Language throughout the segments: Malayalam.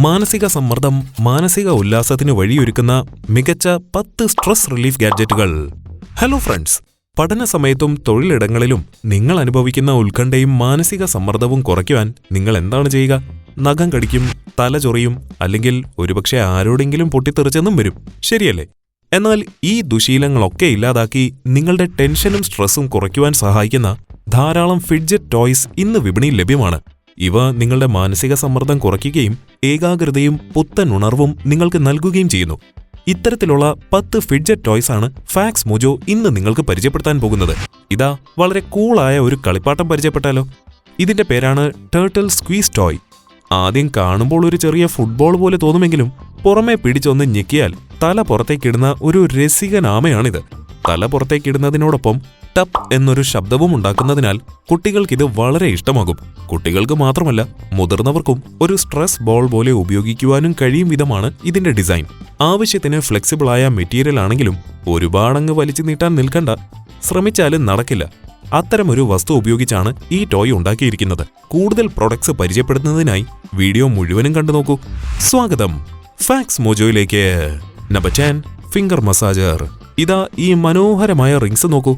മാനസിക സമ്മർദ്ദം, മാനസിക ഉല്ലാസത്തിന് വഴിയൊരുക്കുന്ന മികച്ച 10 സ്ട്രെസ് റിലീഫ് ഗാഡ്ജറ്റുകൾ. ഹലോ ഫ്രണ്ട്സ്, പഠന സമയത്തും തൊഴിലിടങ്ങളിലും നിങ്ങൾ അനുഭവിക്കുന്ന ഉത്കണ്ഠയും മാനസിക സമ്മർദ്ദവും കുറയ്ക്കുവാൻ നിങ്ങൾ എന്താണ് ചെയ്യുക? നഖം കടിക്കും, തല ചൊറിയും, അല്ലെങ്കിൽ ഒരുപക്ഷെ ആരോടെങ്കിലും പൊട്ടിത്തെറിച്ചെന്നും വരും, ശരിയല്ലേ? എന്നാൽ ഈ ദുശീലങ്ങളൊക്കെ ഇല്ലാതാക്കി നിങ്ങളുടെ ടെൻഷനും സ്ട്രെസ്സും കുറയ്ക്കുവാൻ സഹായിക്കുന്ന ധാരാളം ഫിഡ്ജറ്റ് ടോയ്സ് ഇന്ന് വിപണിയിൽ ലഭ്യമാണ്. ഇവ നിങ്ങളുടെ മാനസിക സമ്മർദ്ദം കുറയ്ക്കുകയും ഏകാഗ്രതയും പുത്തൻ ഉണർവും നിങ്ങൾക്ക് നൽകുകയും ചെയ്യുന്നു. ഇത്തരത്തിലുള്ള 10 ഫിഡ്ജറ്റ് ടോയ്സ് ആണ് ഫാക്സ് മോജോ ഇന്ന് നിങ്ങൾക്ക് പരിചയപ്പെടുത്താൻ പോകുന്നത്. ഇതാ വളരെ കൂളായ ഒരു കളിപ്പാട്ടം പരിചയപ്പെട്ടാലോ? ഇതിന്റെ പേരാണ് ടേർട്ടിൽ സ്ക്വീസ് ടോയ്. ആദ്യം കാണുമ്പോൾ ഒരു ചെറിയ ഫുട്ബോൾ പോലെ തോന്നുമെങ്കിലും പുറമെ പിടിച്ചൊന്ന് ഞെക്കിയാൽ തല പുറത്തേക്കിടുന്ന ഒരു രസികനാമയാണിത്. തല പുറത്തേക്കിടുന്നതിനോടൊപ്പം ടപ്പ് എന്നൊരു ശബ്ദവും ഉണ്ടാക്കുന്നതിനാൽ കുട്ടികൾക്കിത് വളരെ ഇഷ്ടമാകും. കുട്ടികൾക്ക് മാത്രമല്ല, മുതിർന്നവർക്കും ഒരു സ്ട്രെസ് ബോൾ പോലെ ഉപയോഗിക്കുവാനും കഴിയും വിധമാണ് ഇതിന്റെ ഡിസൈൻ. ആവശ്യത്തിന് ഫ്ലെക്സിബിളായ മെറ്റീരിയൽ ആണെങ്കിലും ഒരുപാടങ്ങ് വലിച്ചു നീട്ടാൻ നിൽക്കണ്ട, ശ്രമിച്ചാലും നടക്കില്ല. അത്തരമൊരു വസ്തു ഉപയോഗിച്ചാണ് ഈ ടോയ് ഉണ്ടാക്കിയിരിക്കുന്നത്. കൂടുതൽ പ്രൊഡക്ട്സ് പരിചയപ്പെടുത്തുന്നതിനായി വീഡിയോ മുഴുവനും കണ്ടു നോക്കൂ. സ്വാഗതം ഫാക്സ് മോജോയിലേക്ക്. Number 10, finger massager. ഇതാ ഈ മനോഹരമായ റിങ്സ് നോക്കൂ.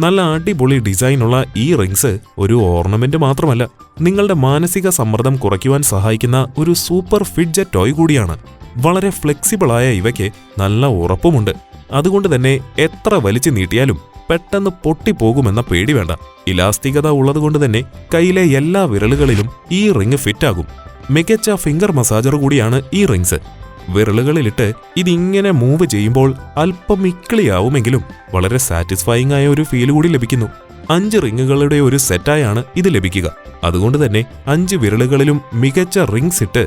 നല്ല അടിപൊളി ഡിസൈനുള്ള ഈ റിങ്സ് ഒരു ഓർണമെന്റ് മാത്രമല്ല, നിങ്ങളുടെ മാനസിക സമ്മർദ്ദം കുറയ്ക്കുവാൻ സഹായിക്കുന്ന ഒരു സൂപ്പർ ഫിഡ്ജറ്റ് ടോയ് കൂടിയാണ്. വളരെ ഫ്ലെക്സിബിളായ ഇവയ്ക്ക് നല്ല ഉറപ്പുമുണ്ട്. അതുകൊണ്ട് തന്നെ എത്ര വലിച്ചു നീട്ടിയാലും പെട്ടെന്ന് പൊട്ടിപ്പോകുമെന്ന പേടി വേണ്ട. ഇലാസ്തികത ഉള്ളതുകൊണ്ട് തന്നെ കയ്യിലെ എല്ലാ വിരലുകളിലും ഈ റിങ് ഫിറ്റാകും. മികച്ച ഫിംഗർ മസാജർ കൂടിയാണ് ഈ റിങ്സ്. വിരലുകളിലിട്ട് ഇതിങ്ങനെ മൂവ് ചെയ്യുമ്പോൾ അല്പം ഇക്കിളിയാവുമെങ്കിലും വളരെ സാറ്റിസ്ഫൈയിങ് ആയ ഒരു ഫീൽ കൂടി ലഭിക്കുന്നു. 5 റിങ്ങുകളുടെ ഒരു സെറ്റായാണ് ഇത് ലഭിക്കുക. അതുകൊണ്ട് തന്നെ 5 വിരലുകളിലും മികച്ച റിങ്സ് ഇട്ട്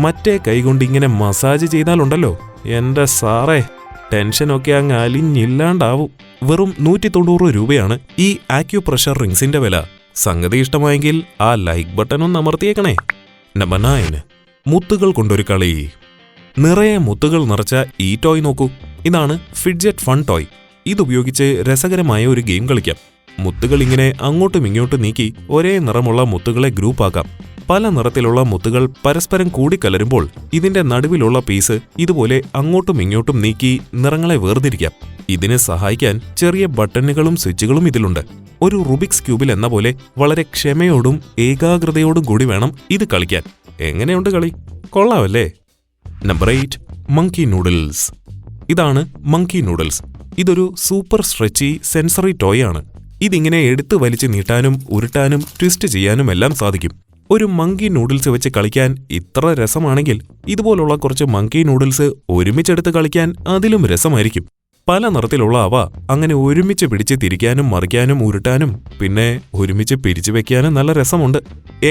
മറ്റേ കൈകൊണ്ട് ഇങ്ങനെ മസാജ് ചെയ്താലുണ്ടല്ലോ, എന്റെ സാറേ, ടെൻഷനൊക്കെ അങ്ങ് അലിഞ്ഞില്ലാണ്ടാവും. വെറും 190 രൂപയാണ് ഈ ആക്യുപ്രഷർ റിങ്സിന്റെ വില. സംഗതി ഇഷ്ടമായെങ്കിൽ ആ ലൈക്ക് ബട്ടൺ ഒന്ന് അമർത്തിയേക്കണേ. നമ്പർ 9, മുത്തുകൾ കൊണ്ടൊരു കളി. നിറയെ മുത്തുകൾ നിറച്ച ഈ ടോയ് നോക്കൂ. ഇതാണ് ഫിഡ്ജറ്റ് ഫൺ ടോയ്. ഇതുപയോഗിച്ച് രസകരമായ ഒരു ഗെയിം കളിക്കാം. മുത്തുകൾ ഇങ്ങനെ അങ്ങോട്ടും ഇങ്ങോട്ടും നീക്കി ഒരേ നിറമുള്ള മുത്തുകളെ ഗ്രൂപ്പാക്കാം. പല നിറത്തിലുള്ള മുത്തുകൾ പരസ്പരം കൂടിക്കലരുമ്പോൾ ഇതിന്റെ നടുവിലുള്ള പീസ് ഇതുപോലെ അങ്ങോട്ടും ഇങ്ങോട്ടും നീക്കി നിറങ്ങളെ വേർതിരിക്കാം. ഇതിനെ സഹായിക്കാൻ ചെറിയ ബട്ടണുകളും സ്വിച്ചുകളും ഇതിലുണ്ട്. ഒരു റുബിക്സ് ക്യൂബിൽ എന്ന പോലെ വളരെ ക്ഷമയോടും ഏകാഗ്രതയോടും കൂടി വേണം ഇത് കളിക്കാൻ. എങ്ങനെയുണ്ട് കളി? കൊള്ളാമല്ലേ? Number 8, monkey noodles. ഇതാണ് മങ്കി നൂഡിൽസ്. ഇതൊരു സൂപ്പർ സ്ട്രെച്ചി സെൻസറി ടോയ് ആണ്. ഇതിങ്ങനെ എടുത്തു വലിച്ചു നീട്ടാനും ഉരുട്ടാനും ട്വിസ്റ്റ് ചെയ്യാനും എല്ലാം സാധിക്കും. ഒരു മങ്കി നൂഡിൽസ് വെച്ച് കളിക്കാൻ ഇത്ര രസമാണെങ്കിൽ ഇതുപോലുള്ള കുറച്ച് മങ്കി നൂഡിൽസ് ഒരുമിച്ചെടുത്ത് കളിക്കാൻ അതിലും രസമായിരിക്കും. പല നിറത്തിലുള്ള അവ അങ്ങനെ ഒരുമിച്ച് പിടിച്ച് തിരിക്കാനും മറിക്കാനും ഉരുട്ടാനും പിന്നെ ഒരുമിച്ച് പിരിച്ചു വെക്കാനും നല്ല രസമുണ്ട്.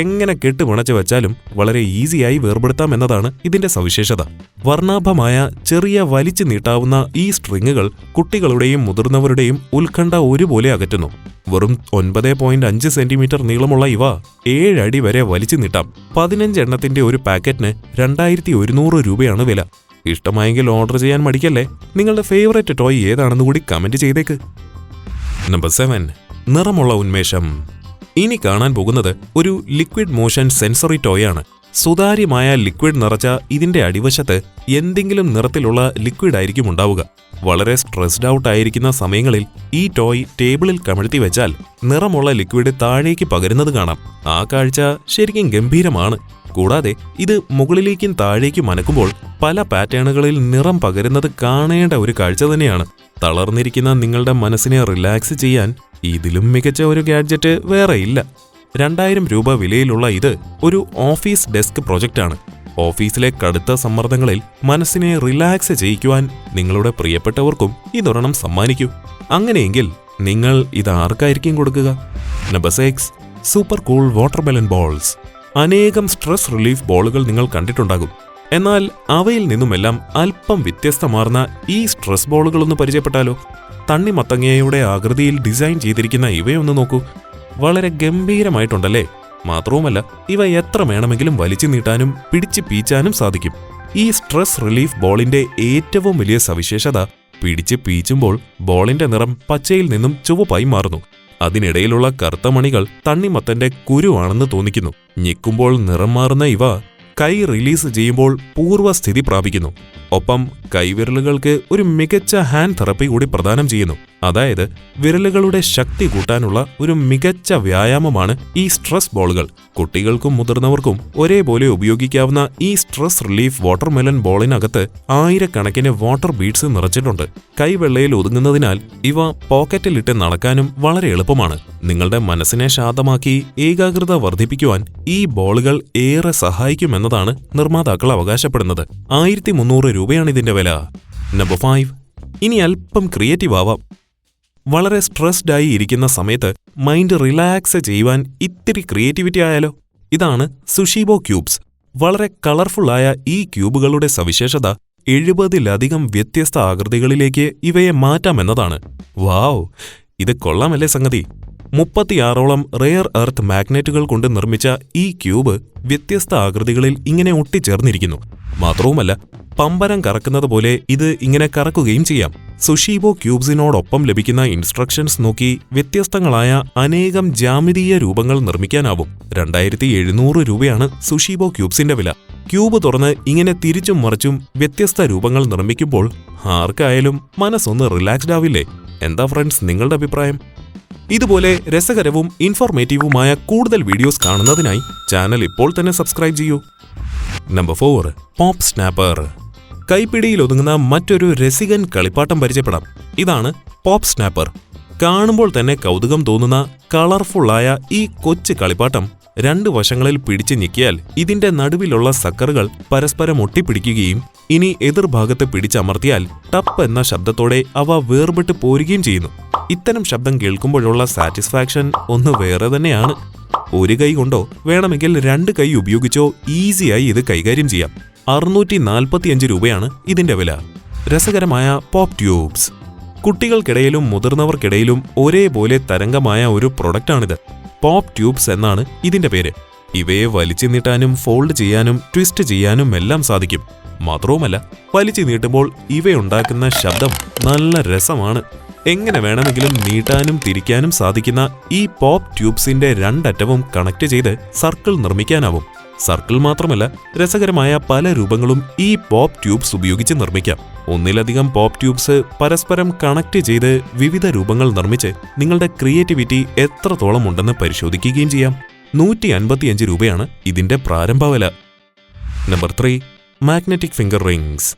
എങ്ങനെ കെട്ടുപിണച്ച് വെച്ചാലും വളരെ ഈസിയായി വേർപെടുത്താം എന്നതാണ് ഇതിന്റെ സവിശേഷത. വർണ്ണാഭമായ ചെറിയ വലിച്ചു നീട്ടാവുന്ന ഈ സ്ട്രിങ്ങുകൾ കുട്ടികളുടെയും മുതിർന്നവരുടെയും ഉത്കണ്ഠ ഒരുപോലെ അകറ്റുന്നു. വെറും 9.5 സെന്റിമീറ്റർ നീളമുള്ള ഇവ 7 അടി വരെ വലിച്ചു നീട്ടാം. 15 എണ്ണത്തിന്റെ ഒരു പാക്കറ്റിന് 2100 രൂപയാണ് വില. ഇഷ്ടമായെങ്കിൽ ഓർഡർ ചെയ്യാൻ മടിക്കല്ലേ. നിങ്ങളുടെ ഫേവറേറ്റ് ടോയ് ഏതാണെന്ന് കൂടി കമന്റ് ചെയ്തേക്ക്. നമ്പർ 7, നിറമുള്ള ഉന്മേഷം. ഇനി കാണാൻ പോകുന്നത് ഒരു ലിക്വിഡ് മോഷൻ സെൻസറി ടോയ് ആണ്. സുതാര്യമായ ലിക്വിഡ് നിറച്ച ഇതിന്റെ അടിവശത്ത് എന്തെങ്കിലും നിറത്തിലുള്ള ലിക്വിഡ് ആയിരിക്കും ഉണ്ടാവുക. വളരെ സ്ട്രെസ്ഡ് ഔട്ട് ആയിരിക്കുന്ന സമയങ്ങളിൽ ഈ ടോയ് ടേബിളിൽ കമഴ്ത്തി വെച്ചാൽ നിറമുള്ള ലിക്വിഡ് താഴേക്ക് പകരുന്നത് കാണാം. ആ കാഴ്ച ശരിക്കും ഗംഭീരമാണ്. കൂടാതെ ഇത് മുകളിലേക്കും താഴേക്കും അനക്കുമ്പോൾ പല പാറ്റേണുകളിൽ നിറം പകരുന്നത് കാണേണ്ട ഒരു കാഴ്ച തന്നെയാണ്. തളർന്നിരിക്കുന്ന നിങ്ങളുടെ മനസ്സിനെ റിലാക്സ് ചെയ്യാൻ ഇതിലും മികച്ച ഒരു ഗാഡ്ജറ്റ് വേറെ ഇല്ല. 2000 രൂപ വിലയിലുള്ള ഇത് ഒരു ഓഫീസ് ഡെസ്ക് പ്രൊജക്റ്റാണ്. ഓഫീസിലെ കടുത്ത സമ്മർദ്ദങ്ങളിൽ മനസ്സിനെ റിലാക്സ് ചെയ്യിക്കുവാൻ നിങ്ങളുടെ പ്രിയപ്പെട്ടവർക്കും ഇതൊരെണ്ണം സമ്മാനിക്കൂ. അങ്ങനെയെങ്കിൽ നിങ്ങൾ ഇത് ആർക്കായിരിക്കും കൊടുക്കുക? Number 6, super cool watermelon balls. അനേകം സ്ട്രെസ് റിലീഫ് ബോളുകൾ നിങ്ങൾ കണ്ടിട്ടുണ്ടാകും. എന്നാൽ അവയിൽ നിന്നുമെല്ലാം അല്പം വ്യത്യസ്തമാർന്ന ഈ സ്ട്രെസ് ബോളുകളൊന്ന് പരിചയപ്പെട്ടാലോ? തണ്ണിമത്തങ്ങയുടെ ആകൃതിയിൽ ഡിസൈൻ ചെയ്തിരിക്കുന്ന ഇവയൊന്ന് നോക്കൂ. വളരെ ഗംഭീരമായിട്ടുണ്ടല്ലേ? മാത്രവുമല്ല, ഇവ എത്ര വേണമെങ്കിലും വലിച്ചു നീട്ടാനും പിടിച്ച് പീച്ചാനും സാധിക്കും. ഈ സ്ട്രെസ് റിലീഫ് ബോളിന്റെ ഏറ്റവും വലിയ സവിശേഷത, പിടിച്ച് പീച്ചുമ്പോൾ ബോളിന്റെ നിറം പച്ചയിൽ നിന്നും ചുവപ്പായി മാറുന്നു. അതിനിടയിലുള്ള കറുത്ത മണികൾ തണ്ണിമത്തന്റെ കുരുവാണെന്ന് തോന്നിക്കുന്നു. ഞെക്കുമ്പോൾ നിറം മാറുന്ന ഇവ കൈ റിലീസ് ചെയ്യുമ്പോൾ പൂർവ്വസ്ഥിതി പ്രാപിക്കുന്നു. ഒപ്പം കൈവിരലുകൾക്ക് ഒരു മികച്ച ഹാൻഡ് തെറപ്പി കൂടി പ്രദാനം ചെയ്യുന്നു. അതായത് വിരലുകളുടെ ശക്തി കൂട്ടാനുള്ള ഒരു മികച്ച വ്യായാമമാണ് ഈ സ്ട്രെസ് ബോളുകൾ. കുട്ടികൾക്കും മുതിർന്നവർക്കും ഒരേപോലെ ഉപയോഗിക്കാവുന്ന ഈ സ്ട്രെസ് റിലീഫ് വാട്ടർമെലൺ ബോളിനകത്ത് ആയിരക്കണക്കിന് വാട്ടർ ബീഡ്സ് നിറച്ചിട്ടുണ്ട്. കൈവെള്ളയിൽ ഒതുങ്ങുന്നതിനാൽ ഇവ പോക്കറ്റിലിട്ട് നടക്കാനും വളരെ എളുപ്പമാണ്. നിങ്ങളുടെ മനസ്സിനെ ശാന്തമാക്കി ഏകാഗ്രത വർദ്ധിപ്പിക്കുവാൻ ഈ ബോളുകൾ ഏറെ സഹായിക്കുമെന്നതാണ് നിർമ്മാതാക്കൾ അവകാശപ്പെടുന്നത്. 1300 രൂപയാണ് ഇതിന്റെ വില. നമ്പർ 5. ഇനി അല്പം ക്രിയേറ്റീവ് ആവാം. വളരെ സ്ട്രെസ്ഡ് ആയി ഇരിക്കുന്ന സമയത്ത് മൈൻഡ് റിലാക്സ് ചെയ്യുവാൻ ഇത്തിരി ക്രിയേറ്റിവിറ്റി ആയാലോ? ഇതാണ് സുഷീബോ ക്യൂബ്സ്. വളരെ കളർഫുള്ളായ ഈ ക്യൂബുകളുടെ സവിശേഷത 70-ലധികം വ്യത്യസ്ത ആകൃതികളിലേക്ക് ഇവയെ മാറ്റാമെന്നതാണ്. വാവ്, ഇത് കൊള്ളാമല്ലേ സംഗതി. 36ഓളം റെയർ എർത്ത് മാഗ്നറ്റുകൾ കൊണ്ട് നിർമ്മിച്ച ഈ ക്യൂബ് വ്യത്യസ്ത ആകൃതികളിൽ ഇങ്ങനെ ഒട്ടിച്ചേർന്നിരിക്കുന്നു. മാത്രവുമല്ല, പമ്പരം കറക്കുന്നത് പോലെ ഇത് ഇങ്ങനെ കറക്കുകയും ചെയ്യാം. സുഷീബോ ക്യൂബ്സിനോടൊപ്പം ലഭിക്കുന്ന ഇൻസ്ട്രക്ഷൻസ് നോക്കി വ്യത്യസ്തങ്ങളായ അനേകം ജ്യാമിതീയ രൂപങ്ങൾ നിർമ്മിക്കാനാവും. 2700 രൂപയാണ് സുഷീബോ ക്യൂബ്സിന്റെ വില. ക്യൂബ് തുറന്ന് ഇങ്ങനെ തിരിച്ചും മറിച്ചും വ്യത്യസ്ത രൂപങ്ങൾ നിർമ്മിക്കുമ്പോൾ ആർക്കായാലും മനസ്സൊന്ന് റിലാക്സ്ഡ് ആവില്ലേ? എന്താ ഫ്രണ്ട്സ് നിങ്ങളുടെ അഭിപ്രായം? ഇതുപോലെ രസകരവും ഇൻഫോർമേറ്റീവുമായ കൂടുതൽ വീഡിയോസ് കാണുന്നതിനായി ചാനൽ ഇപ്പോൾ തന്നെ സബ്സ്ക്രൈബ് ചെയ്യൂ. നമ്പർ 4. Pop snapper. കൈപ്പിടിയിൽ ഒതുങ്ങുന്ന മറ്റൊരു രസികൻ കളിപ്പാട്ടം പരിചയപ്പെടാം. ഇതാണ് പോപ്പ് സ്നാപ്പർ. കാണുമ്പോൾ തന്നെ കൗതുകം തോന്നുന്ന കളർഫുള്ളായ ഈ കൊച്ചു കളിപ്പാട്ടം 2 വശങ്ങളിൽ പിടിച്ച് ഞെക്കിയാൽ ഇതിന്റെ നടുവിലുള്ള സക്കറുകൾ പരസ്പരം ഒട്ടിപ്പിടിക്കുകയും ഇനി എതിർഭാഗത്ത് പിടിച്ചമർത്തിയാൽ ടപ്പ് എന്ന ശബ്ദത്തോടെ അവ വേർപെട്ട് പോരുകയും ചെയ്യുന്നു. ഇത്തരം ശബ്ദം കേൾക്കുമ്പോഴുള്ള സാറ്റിസ്ഫാക്ഷൻ ഒന്ന് വേറെ തന്നെയാണ്. ഒരു കൈ കൊണ്ടോ വേണമെങ്കിൽ 2 കൈ ഉപയോഗിച്ചോ ഈസിയായി ഇത് കൈകാര്യം ചെയ്യാം. 645 രൂപയാണ് ഇതിന്റെ വില. രസകരമായ പോപ്പ് ട്യൂബ്സ്. കുട്ടികൾക്കിടയിലും മുതിർന്നവർക്കിടയിലും ഒരേപോലെ തരംഗമായ ഒരു പ്രൊഡക്റ്റാണിത്. പോപ്പ് ട്യൂബ്സ് എന്നാണ് ഇതിന്റെ പേര്. ഇവയെ വലിച്ചു നീട്ടാനും ഫോൾഡ് ചെയ്യാനും ട്വിസ്റ്റ് ചെയ്യാനും എല്ലാം സാധിക്കും. മാത്രവുമല്ല, വലിച്ചു നീട്ടുമ്പോൾ ഇവയുണ്ടാക്കുന്ന ശബ്ദം നല്ല രസമാണ്. എങ്ങനെ വേണമെങ്കിലും നീട്ടാനും തിരിക്കാനും സാധിക്കുന്ന ഈ പോപ്പ് ട്യൂബ്സിന്റെ 2 അറ്റവും കണക്ട് ചെയ്ത് സർക്കിൾ നിർമ്മിക്കാനാവും. സർക്കിൾ മാത്രമല്ല, രസകരമായ പല രൂപങ്ങളും ഈ പോപ്പ് ട്യൂബ്സ് ഉപയോഗിച്ച് നിർമ്മിക്കാം. ഒന്നിലധികം പോപ്പ് ട്യൂബ്സ് പരസ്പരം കണക്ട് ചെയ്ത് വിവിധ രൂപങ്ങൾ നിർമ്മിച്ച് നിങ്ങളുടെ ക്രിയേറ്റിവിറ്റി എത്രത്തോളം ഉണ്ടെന്ന് പരിശോധിക്കുകയും ചെയ്യാം. 155 രൂപയാണ് ഇതിന്റെ പ്രാരംഭ വില. നമ്പർ 3. Magnetic finger rings.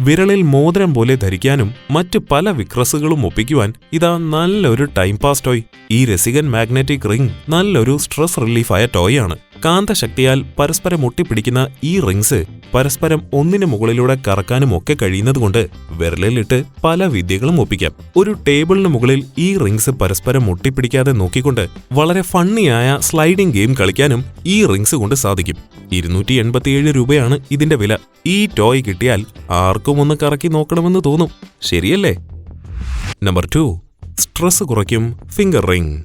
വിരളിൽ മോതിരം പോലെ ധരിക്കാനും മറ്റ് പല വിക്രസുകളും ഒപ്പിക്കുവാൻ ഇതാ നല്ലൊരു ടൈം പാസ് ടോയ്. ഈ രസികൻ മാഗ്നറ്റിക് റിംഗ് നല്ലൊരു സ്ട്രെസ് റിലീഫായ ടോയ് ആണ്. കാന്തശക്തിയാൽ പരസ്പരം ഒട്ടിപ്പിടിക്കുന്ന ഈ റിംഗ്സ് പരസ്പരം ഒന്നിനു മുകളിലൂടെ കറക്കാനും ഒക്കെ കഴിയുന്നതുകൊണ്ട് വിരലിലിട്ട് പല വിദ്യകളും ഒപ്പിക്കാം. ഒരു ടേബിളിന് മുകളിൽ ഈ റിംഗ്സ് പരസ്പരം ഒട്ടിപ്പിടിക്കാതെ നോക്കിക്കൊണ്ട് വളരെ ഫണ്ണിയായ സ്ലൈഡിംഗ് ഗെയിം കളിക്കാനും ഈ റിംഗ്സ് കൊണ്ട് സാധിക്കും. 287 രൂപയാണ് ഇതിന്റെ വില. ഈ ടോയ് കിട്ടിയാൽ ആർക്കും ഒന്ന് കറക്കി നോക്കണമെന്ന് തോന്നും, ശരിയല്ലേ? നമ്പർ 2. സ്ട്രെസ് കുറയ്ക്കും ഫിംഗർ റിംഗ്.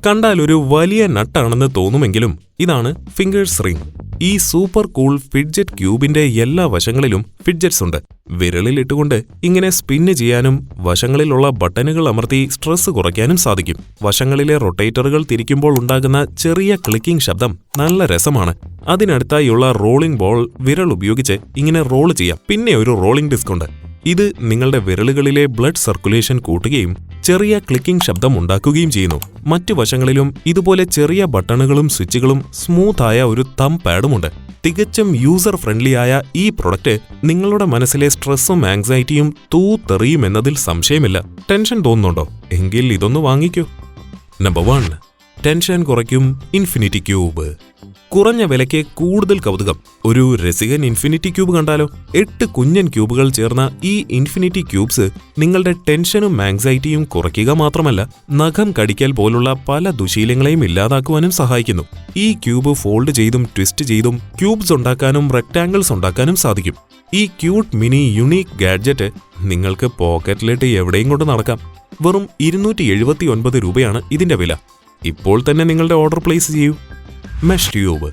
കണ്ടാൽ ഒരു വലിയ നട്ടാണെന്ന് തോന്നുമെങ്കിലും ഇതാണ് ഫിംഗേഴ്സ് റിംഗ്. ഈ സൂപ്പർ കൂൾ ഫിഡ്ജറ്റ് ക്യൂബിന്റെ എല്ലാ വശങ്ങളിലും ഫിഡ്ജറ്റ്സ് ഉണ്ട്. വിരലിൽ ഇട്ടുകൊണ്ട് ഇങ്ങനെ സ്പിന്ന് ചെയ്യാനും വശങ്ങളിലുള്ള ബട്ടണുകൾ അമർത്തി സ്ട്രെസ് കുറയ്ക്കാനും സാധിക്കും. വശങ്ങളിലെ റൊട്ടേറ്ററുകൾ തിരിക്കുമ്പോൾ ഉണ്ടാകുന്ന ചെറിയ ക്ലിക്കിംഗ് ശബ്ദം നല്ല രസമാണ്. അതിനടുത്തായുള്ള റോളിംഗ് ബോൾ വിരൽ ഉപയോഗിച്ച് ഇങ്ങനെ റോൾ ചെയ്യാം. പിന്നെ ഒരു റോളിംഗ് ഡിസ്ക് ഉണ്ട്. ഇത് നിങ്ങളുടെ വിരലുകളിലെ ബ്ലഡ് സർക്കുലേഷൻ കൂട്ടുകയും ചെറിയ ക്ലിക്കിംഗ് ശബ്ദം ഉണ്ടാക്കുകയും ചെയ്യുന്നു. മറ്റു വശങ്ങളിലും ഇതുപോലെ ചെറിയ ബട്ടണുകളും സ്വിച്ചുകളും സ്മൂത്തായ ഒരു തം പാഡുമുണ്ട്. തികച്ചും യൂസർ ഫ്രണ്ട്ലിയായ ഈ പ്രൊഡക്റ്റ് നിങ്ങളുടെ മനസ്സിലെ സ്ട്രെസ്സും ആങ്സൈറ്റിയും തൂത്തെറിയുമെന്നതിൽ സംശയമില്ല. ടെൻഷൻ തോന്നുന്നുണ്ടോ? എങ്കിൽ ഇതൊന്ന് വാങ്ങിക്കൂ. നമ്പർ 1. ടെൻഷൻ കുറയ്ക്കും ഇൻഫിനിറ്റി ക്യൂബ്. കുറഞ്ഞ വിലയ്ക്ക് കൂടുതൽ കൗതുകം. ഒരു രസികൻ ഇൻഫിനിറ്റി ക്യൂബ് കണ്ടാലോ? 8 കുഞ്ഞൻ ക്യൂബുകൾ ചേർന്ന ഈ ഇൻഫിനിറ്റി ക്യൂബ്സ് നിങ്ങളുടെ ടെൻഷനും ആങ്സൈറ്റിയും കുറയ്ക്കുക മാത്രമല്ല, നഖം കടിക്കൽ പോലുള്ള പല ദുശീലങ്ങളെയും ഇല്ലാതാക്കുവാനും സഹായിക്കുന്നു. ഈ ക്യൂബ് ഫോൾഡ് ചെയ്തും ട്വിസ്റ്റ് ചെയ്തും ക്യൂബ്സ് ഉണ്ടാക്കാനും റെക്ടാങ്കിൾസ് ഉണ്ടാക്കാനും സാധിക്കും. ഈ ക്യൂട്ട് മിനി യുണീക്ക് ഗാഡ്ജറ്റ് നിങ്ങൾക്ക് പോക്കറ്റിലിട്ട് എവിടെയും കൊണ്ട് നടക്കാം. വെറും 279 രൂപയാണ് ഇതിന്റെ വില. ഇപ്പോൾ തന്നെ നിങ്ങളുടെ ഓർഡർ പ്ലേസ് ചെയ്യൂ. Mesh tube.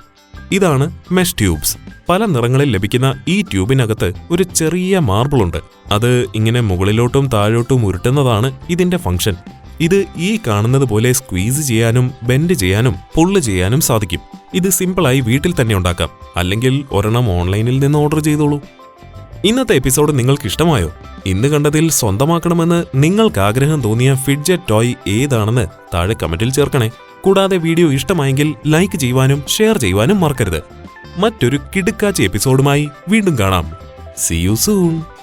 ഇതാണ് മെഷ് ട്യൂബ്സ്. പല നിറങ്ങളിൽ ലഭിക്കുന്ന ഈ ട്യൂബിനകത്ത് ഒരു ചെറിയ മാർബിളുണ്ട്. അത് ഇങ്ങനെ മുകളിലോട്ടും താഴോട്ടും ഉരുട്ടുന്നതാണ് ഇതിന്റെ ഫംഗ്ഷൻ. ഇത് ഈ കാണുന്നത് പോലെ സ്ക്വീസ് ചെയ്യാനും ബെൻഡ് ചെയ്യാനും പുള്ള് ചെയ്യാനും സാധിക്കും. ഇത് സിമ്പിളായി വീട്ടിൽ തന്നെ ഉണ്ടാക്കാം. അല്ലെങ്കിൽ ഒരെണ്ണം ഓൺലൈനിൽ നിന്ന് ഓർഡർ ചെയ്തോളൂ. ഇന്നത്തെ എപ്പിസോഡ് നിങ്ങൾക്ക് ഇഷ്ടമായോ? ഇന്ന് കണ്ടതിൽ സ്വന്തമാക്കണമെന്ന് നിങ്ങൾക്ക് ആഗ്രഹം തോന്നിയ ഫിഡ്ജറ്റ് ടോയ് ഏതാണെന്ന് താഴെ കമന്റിൽ ചേർക്കണേ. കൂടാതെ വീഡിയോ ഇഷ്ടമായെങ്കിൽ ലൈക്ക് ചെയ്യുവാനും ഷെയർ ചെയ്യുവാനും മറക്കരുത്. മറ്റൊരു കിടുക്കാച്ചി എപ്പിസോഡുമായി വീണ്ടും കാണാം. See you soon.